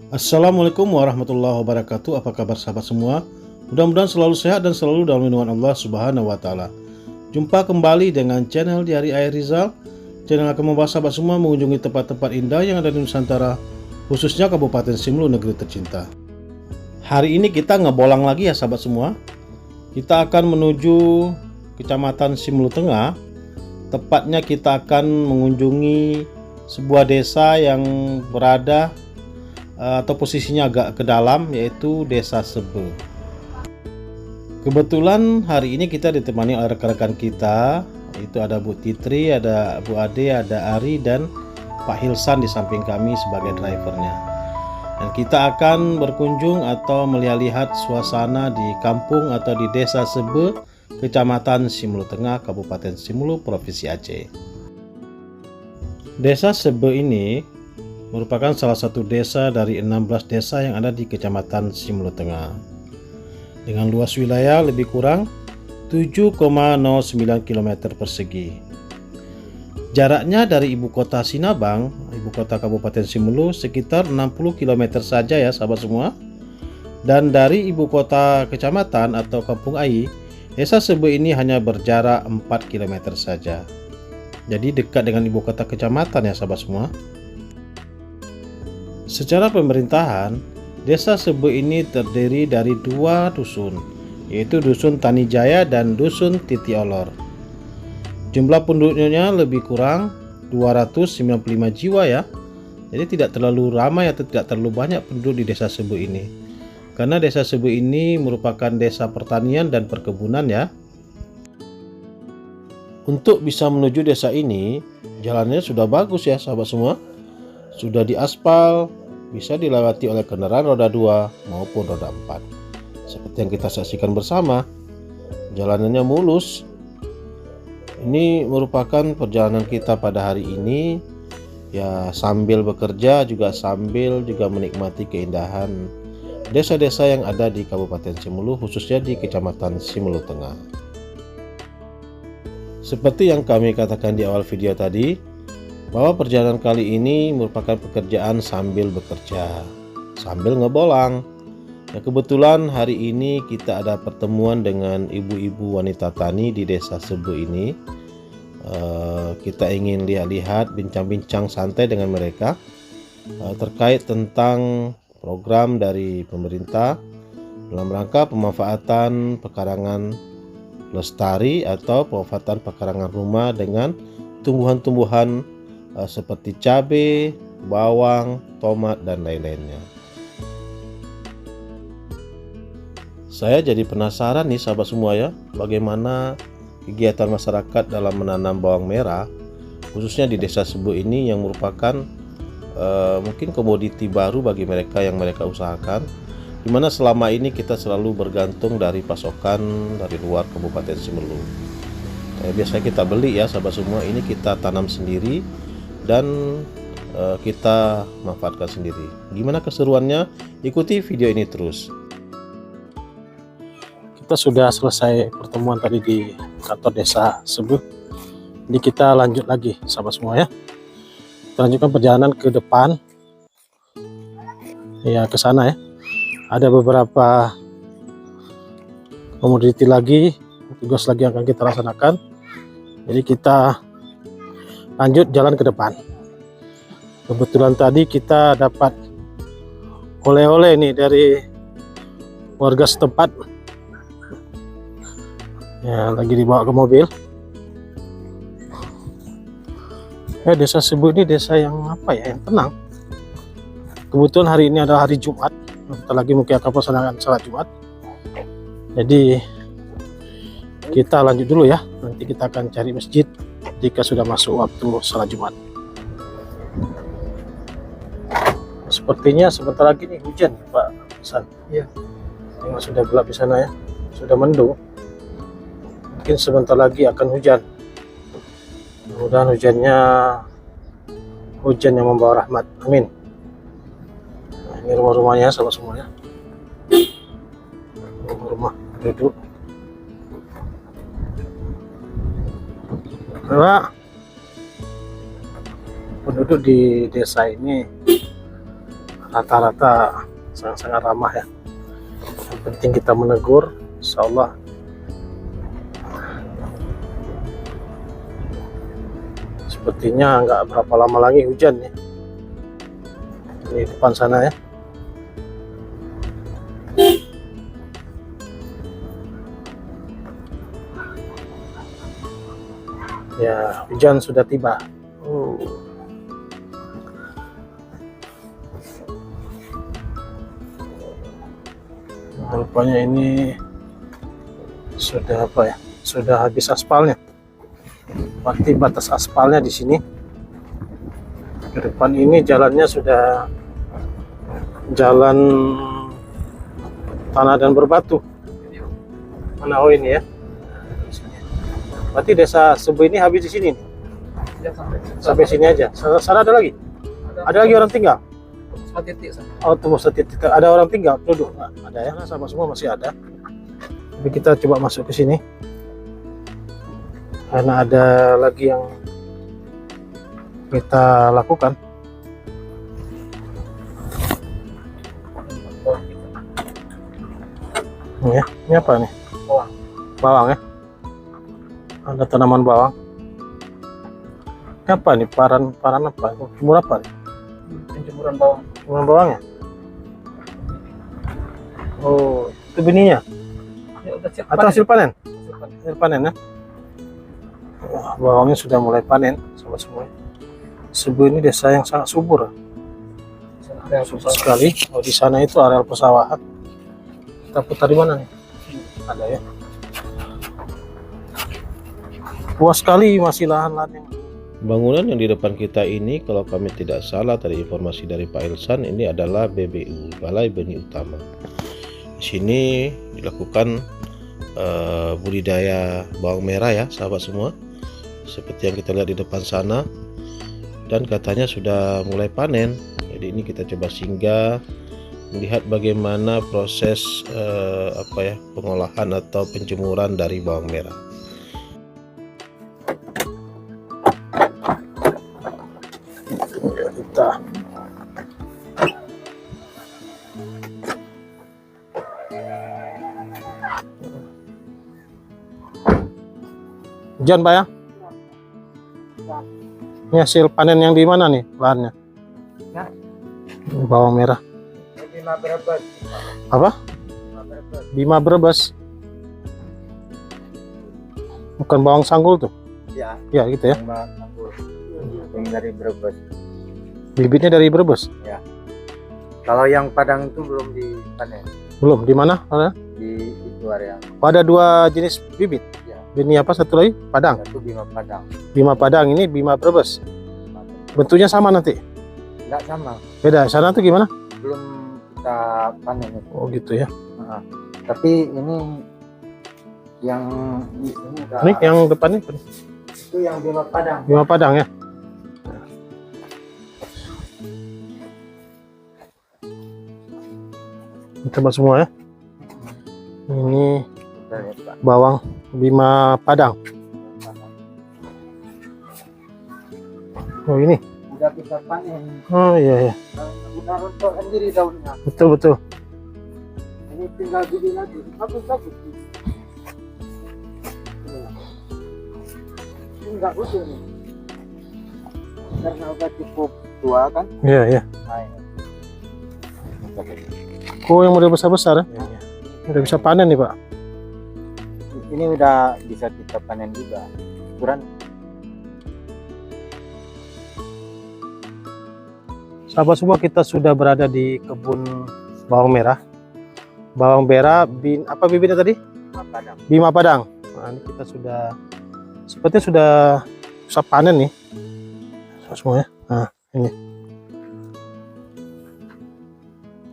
Assalamualaikum warahmatullahi wabarakatuh. Apa kabar sahabat semua? Mudah-mudahan selalu sehat dan selalu dalam lindungan Allah Subhanahu wa taala. Jumpa kembali dengan channel Diari Air Rizal. Channel akan membahas sahabat semua mengunjungi tempat-tempat indah yang ada di Nusantara, khususnya Kabupaten Simelu, negeri tercinta. Hari ini kita ngebolang lagi ya sahabat semua. Kita akan menuju Kecamatan Simelu Tengah. Tepatnya kita akan mengunjungi sebuah desa yang berada atau posisinya agak ke dalam, yaitu Desa Sebe. Kebetulan hari ini kita ditemani oleh rekan-rekan kita, itu ada Bu Titri, ada Bu Ade, ada Ari, dan Pak Hilsan di samping kami sebagai drivernya. Dan kita akan berkunjung atau melihat suasana di kampung atau di Desa Sebe, Kecamatan Simelu Tengah, Kabupaten Simelu, Provinsi Aceh. Desa Sebe ini merupakan salah satu desa dari 16 desa yang ada di Kecamatan Simelu Tengah. Dengan luas wilayah lebih kurang 7,09 km persegi. Jaraknya dari ibu kota Sinabang, ibu kota Kabupaten Simelu, sekitar 60 km saja ya sahabat semua. Dan dari ibu kota kecamatan atau Kampung Ai, Desa Sebe ini hanya berjarak 4 km saja. Jadi dekat dengan ibu kota kecamatan ya sahabat semua. Secara pemerintahan, Desa Sebe ini terdiri dari 2 dusun, yaitu Dusun Tanijaya dan Dusun Titiolor. Jumlah penduduknya lebih kurang 295 jiwa ya. Jadi tidak terlalu ramai atau tidak terlalu banyak penduduk di Desa Sebe ini. Karena Desa Sebe ini merupakan desa pertanian dan perkebunan ya. Untuk bisa menuju desa ini, jalannya sudah bagus ya sahabat semua. Sudah diaspal, bisa dilewati oleh kendaraan roda 2 maupun roda 4. Seperti yang kita saksikan bersama, jalanannya mulus. Ini merupakan perjalanan kita pada hari ini, ya sambil bekerja juga sambil juga menikmati keindahan desa-desa yang ada di Kabupaten Simelu, khususnya di Kecamatan Simelu Tengah. Seperti yang kami katakan di awal video tadi, bahwa perjalanan kali ini merupakan pekerjaan sambil bekerja, sambil ngebolang. Ya, kebetulan hari ini kita ada pertemuan dengan ibu-ibu wanita tani di Desa Sebe ini. Kita ingin lihat-lihat, bincang-bincang santai dengan mereka terkait tentang program dari pemerintah dalam rangka pemanfaatan pekarangan lestari atau pemanfaatan pekarangan rumah dengan tumbuhan-tumbuhan seperti cabai, bawang, tomat, dan lain-lainnya. Saya jadi penasaran nih sahabat semua ya, bagaimana kegiatan masyarakat dalam menanam bawang merah, khususnya di Desa Sebe ini yang merupakan mungkin komoditi baru bagi mereka yang mereka usahakan, dimana selama ini kita selalu bergantung dari pasokan dari luar Kabupaten Simelu. Biasanya kita beli ya sahabat semua, ini kita tanam sendiri dan kita manfaatkan sendiri. Gimana keseruannya? Ikuti video ini terus. Kita sudah selesai pertemuan tadi di kantor Desa Sebe. Ini kita lanjut lagi sahabat semua ya. Kita lanjutkan perjalanan ke depan. Ya ke sana ya. Ada beberapa komoditi lagi, tugas lagi yang akan kita laksanakan. Jadi kita lanjut jalan ke depan. Kebetulan tadi kita dapat oleh-oleh nih dari warga setempat. Ya, lagi dibawa ke mobil. Desa Sebe ini desa yang apa ya, yang tenang. Kebetulan hari ini adalah hari Jumat. Kita lagi mungkin akan melaksanakan salat Jumat. Jadi kita lanjut dulu ya. Nanti kita akan cari masjid jika sudah masuk waktu salat Jumat. Sepertinya sebentar lagi nih hujan Pak Hasan. Iya. Tengok sudah gelap di sana ya. Sudah mendung. Mungkin sebentar lagi akan hujan. Mudah-mudahan hujannya hujan yang membawa rahmat. Amin. Nah, ini rumah-rumahnya sahabat semuanya. Rumah-rumah penduduk. Pak, penduduk di desa ini rata-rata sangat-sangat ramah ya. Yang penting kita menegur, insya Allah sepertinya nggak berapa lama lagi hujan nih. Di depan sana ya. Ya, hujan sudah tiba. Rupanya ini sudah apa ya? Sudah habis aspalnya. Berarti batas aspalnya di sini. Ke depan ini jalannya sudah jalan tanah dan berbatu. Mana oh ini ya? Berarti desa Sebu ini habis di sini nih. Ya, Sampai sini aja. Sana ada lagi? Ada lagi orang tinggal? titik sana. Oh, tunggu titik. Ada orang tinggal? Duduk. Nah, ada ya. Sama semua masih ada. Tapi kita coba masuk ke sini. Karena ada lagi yang kita lakukan. Ini ya. Ini apa nih? Bawang. Bawang ya. Ada tanaman bawang. Ini apa nih? Paran apa? Jemur apa nih? Penjemuran bawang. Jemuran bawang ya? Oh, itu benihnya? Ya, udah siap Atau hasil panen? Hasil panen. Hasil panen ya? Wah, bawangnya sudah mulai panen sama semua. Sebu ini desa yang sangat subur. Sana ada Subur sekali. Oh, di sana itu areal persawahan. Kita putar di mana nih? Ada ya. Luas sekali masih lahan-lahan yang. Bangunan yang di depan kita ini, kalau kami tidak salah tadi informasi dari Pak Ilsan, ini adalah BBU, Balai Benih Utama. Di sini dilakukan budidaya bawang merah ya, sahabat semua. Seperti yang kita lihat di depan sana, dan katanya sudah mulai panen. Jadi ini kita coba singgah melihat bagaimana proses pengolahan atau penjemuran dari bawang merah. Kita hujan Pak ya? Ini hasil panen yang di mana nih lahannya? Ya. Bawang merah. Bima Brebes. Apa? Bima Brebes. Bukan bawang sanggul tuh? Ya. Ya gitu ya. Yang dari Brebes. Bibitnya dari Brebes? Ya. Kalau yang Padang itu belum dipanen. Belum. Di mana? Di itu area. Ada dua jenis bibit. Ya. Benih apa satu lagi? Padang. Satu Bima Padang. Bima Padang, ini Bima Brebes. Bentuknya sama nanti? Enggak sama. Beda. Sana tuh gimana? Belum kita panen itu. Oh gitu ya. Nah, tapi ini yang ini udah, Ini yang depan nih. itu yang Bima Padang. Bima Padang ya. Coba semua ya. Ini Kita lihat, Pak. bawang Bima Padang. Oh ini. Udah kita panen. Oh iya ya. Udah rontok sendiri daunnya. Betul betul. Ini tinggal biji lagi. Bagus. Ini enggak utuh nih. Karena udah cukup tua kan. Iya iya. Nah, ini. Oh yang model besar-besar ya. Udah bisa panen nih Pak. Ini udah bisa kita panen juga. Ukuran. Sahabat semua, kita sudah berada di kebun bawang merah. Bawang merah apa bibitnya tadi? Padang. Bima Padang. Nah, ini kita sudah sepertinya sudah bisa panen nih. Semua ya. Nah, ini.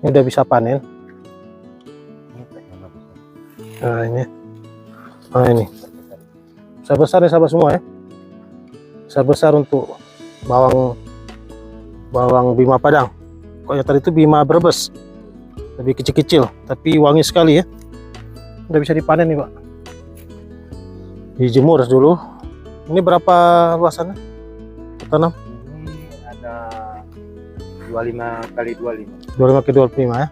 Ini udah bisa panen. Nah, ini. Nah, ini. Besar-besar ya sahabat semua ya. Besar-besar untuk bawang Bima Padang. Kok yang tadi itu Bima Brebes. Lebih kecil-kecil, tapi wangi sekali ya. Udah bisa dipanen nih Pak. Dijemur dulu. Ini berapa luasannya? Tanam? Ini ada 25 kali 25. 25 ke 25 ya.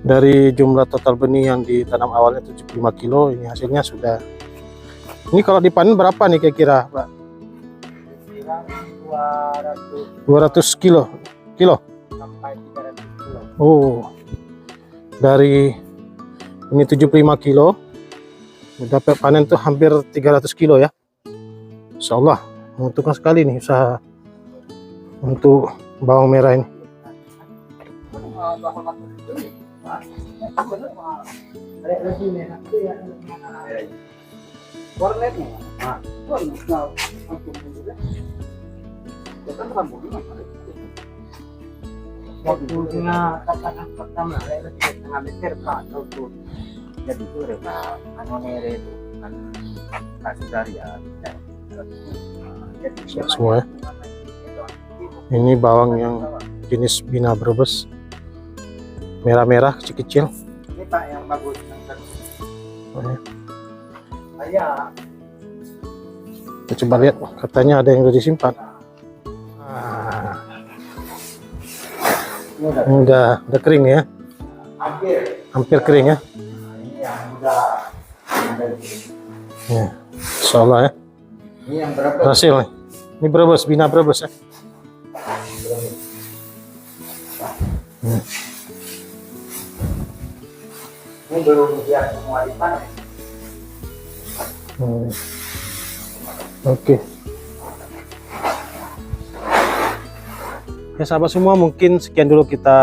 Dari jumlah total benih yang ditanam awalnya 75 kilo, ini hasilnya sudah. Ini kalau dipanen berapa nih kira-kira, Pak? 200 kilo sampai 300 kilo. Oh, dari ini 75 kilo dapat panen tuh hampir 300 kilo ya. Insya Allah menguntungkan sekali nih usaha untuk bawang merah ini. Waktunya katakan pertama setengah meter Pak, untuk jadi itu reba anonere itu kan kasih dari ya. Semua ya. Ini bawang yang jenis Bina Brebes, merah-merah kecil-kecil. Ini Pak yang bagus. Saya Kita coba lihat, katanya ada yang udah disimpan. Ini udah kering ya, hampir kering ya. Ya, insya Allah ya. ini yang berapa? Berhasil nih. Ini Brebes, Bina Brebes ya. Ini belum siap semua dipanen. Oke. Ya sahabat semua, mungkin sekian dulu kita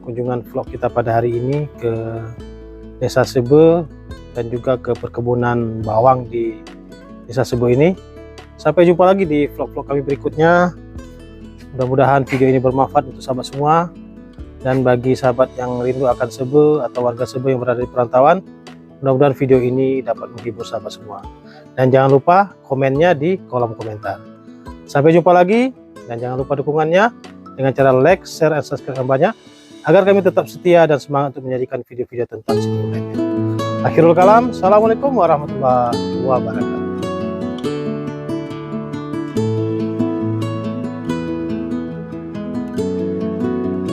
kunjungan vlog kita pada hari ini ke Desa Sebe dan juga ke perkebunan bawang di Desa Sebe ini. Sampai jumpa lagi di vlog-vlog kami berikutnya. Mudah-mudahan video ini bermanfaat untuk sahabat semua. Dan bagi sahabat yang rindu akan Sebe atau warga Sebe yang berada di perantauan, mudah-mudahan video ini dapat menghibur sahabat semua. Dan jangan lupa komennya di kolom komentar. Sampai jumpa lagi, dan jangan lupa dukungannya dengan cara like, share, dan subscribe yang banyak, agar kami tetap setia dan semangat untuk menyajikan video-video tentang seni lainnya. Akhirul kalam, assalamualaikum warahmatullahi wabarakatuh.